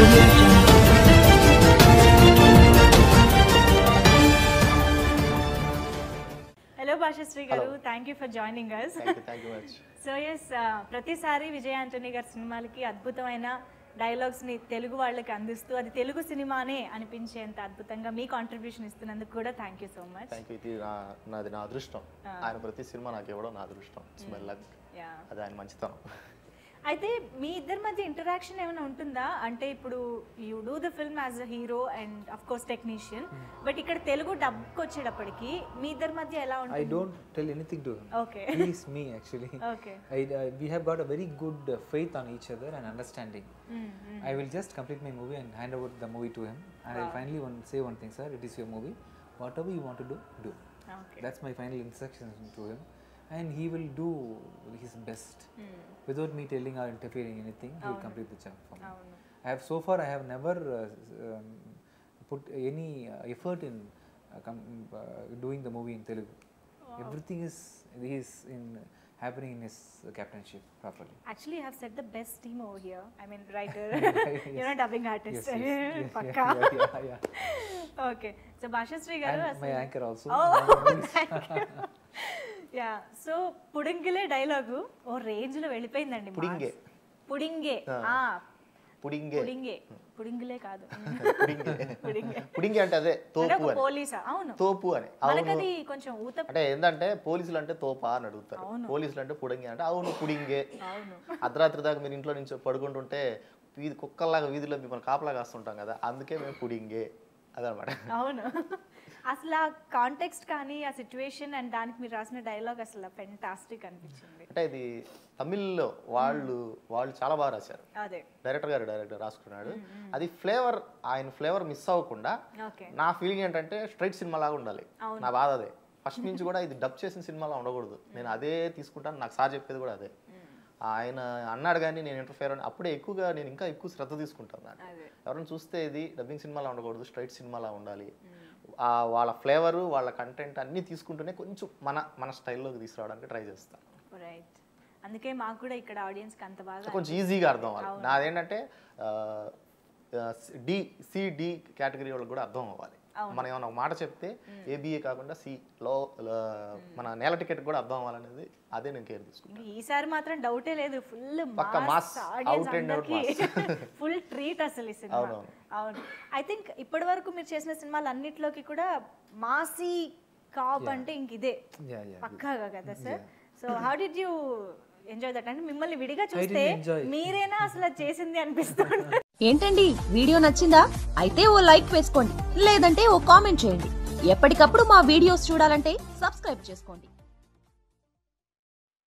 Audio Jungle. Hello Bhashasri garu, thank you for joining us. Thank you much. So yes, ప్రతిసారి విజయ్ ఆంటోనీ గారి సినిమాలకి అద్భుతమైన dialogues ని తెలుగు వాళ్ళకి అందిస్తూ అది తెలుగు సినిమానే అనిపించేంత అద్భుతంగా మీ కాంట్రిబ్యూషన్ ఇస్తున్నందుకు కూడా thank you so much. Thank you. ఇది నాది నా అదృష్టం. ఆయన ప్రతి సినిమా నాకు ఇవ్వడం నా అదృష్టం. Smell luck. అది ఆయన మంచితనం. అయితే మీ ఇద్దరి మధ్య ఇంటరాక్షన్ ఏమైనా ఉంటుందా? అంటే ఇప్పుడు you do the film as a hero and of course technician, but ఇక్కడ తెలుగు డబ్కి వచ్చేటప్పటికి మీ ఇద్దరి మధ్య ఎలా ఉంటుంది? I don't tell anything to him. Okay. He is me actually. Okay. We have got a very good faith on each other and understanding. I will just complete my movie and hand over the movie to him, and I'll finally say one thing, sir, it is your movie. Whatever you want to do, do. Okay. That's my final instructions to him, and he will do his best. Without me telling or interfering anything, he will complete the job for me. So far I have never put any effort in doing the movie in Telugu. Everything is happening in his captainship properly. Actually, you have set the best team over here. I mean, writer, you're not dubbing artist. Yes. Pakka. Yeah. Okay. So, Bhashasri garu. And my anchor also. Yeah. So, పుడింగిలే dialogue ఓ range లో వెళ్ళిపోయిందండి. పుడింగే. పుడింగే. పుడింగే. పుడింగే. పుడింగిలే కాదు. పుడింగే అంటే అదే తోపు అని. పోలీసా? అవును. తోపు అని. మనకది కొంచెం ఊత. అంటే ఏంటంటే పోలీసులు అంటే తోపా అని అడుగుతారు. పోలీసులు అంటే పుడింగే అంటే అవును పుడింగే. అర్ధరాత్రి దాకా మీరు ఇంట్లో నుంచి పడుకుంటుంటే కుక్కల్లాగా వీధిలో మిమ్మల్ని కాపలా కాస్తుంటాం కదా, అందుకే మేము పుడింగే అదనమాట. అవును. అసలు ఆ కాంటెక్స్ట్ కానీ ఆ సిచ్యువేషన్ అండ్ దానికి మీరు రాసిన డైలాగ్ అసలు ఫెంటాస్టిక్ అనిపించింది. అంటే ఇది తమిళ్లో వాళ్ళు చాలా బాగా రాశారు. అదే డైరెక్టర్ రాసుకున్నాడు. అది ఆయన ఫ్లేవర్ మిస్ అవ్వకుండా నా ఫీలింగ్ ఏంటంటే స్ట్రైట్ సినిమా లాగా ఉండాలి. నా బాధ అదే. ఫస్ట్ నుంచి కూడా ఇది డబ్ చేసిన సినిమాలా ఉండకూడదు, నేను అదే తీసుకుంటాను. నాకు సార్ చెప్పేది కూడా అదే. ఆయన అన్నాడు కానీ నేను ఇంటర్ఫేర్ అని అప్పుడే నేను ఇంకా ఎక్కువ శ్రద్ధ తీసుకుంటాను. ఎవరైనా చూస్తే ఇది డబ్బింగ్ సినిమాలా ఉండకూడదు, స్ట్రైట్ సినిమాలా ఉండాలి. వాళ్ళ ఫ్లేవరు వాళ్ళ కంటెంట్ అన్నీ తీసుకుంటూనే కొంచెం మన స్టైల్లోకి తీసుకురావడానికి ట్రై చేస్తాను. రైట్. అందుకే మాకు కూడా ఇక్కడ ఆడియన్స్కి అంత బాగా కొంచెం ఈజీగా అర్థం అవ్వాలి. నాదేంటంటే డి కేటగిరీ వాళ్ళకి కూడా అర్థం అవ్వాలి. మనం ఏమైనా ఒక మాట చెప్తే ఏబిఏ కాకుండా సిలో మన నేల టికెట్ కూడా అర్థం అవ్వాలనేది అదే నేను కేర్ తీసుకుంటాను. ఈసారి మాత్రం డౌటే లేదు, full mass out and out mass, full treat అసలు ఈ సినిమా. అవును. ఐ థింక్ ఇప్పటి వరకు మీరు చేసిన సినిమాలు అన్నిట్లోకి కూడా మాసీ కాప్ అంటే ఇంక ఇదే పక్కాగా కదా sir. So how did you enjoy that? అంటే మిమ్మల్ని విడిగా చూస్తే మీరేనా అసలు చేసింది అనిపిస్తుంది. ఏంటండి వీడియో నచ్చిందా? అయితే ఓ లైక్ వేసుకోండి, లేదంటే ఓ కామెంట్ చేయండి. ఎప్పటికప్పుడు మా వీడియోస్ చూడాలంటే సబ్స్క్రైబ్ చేసుకోండి.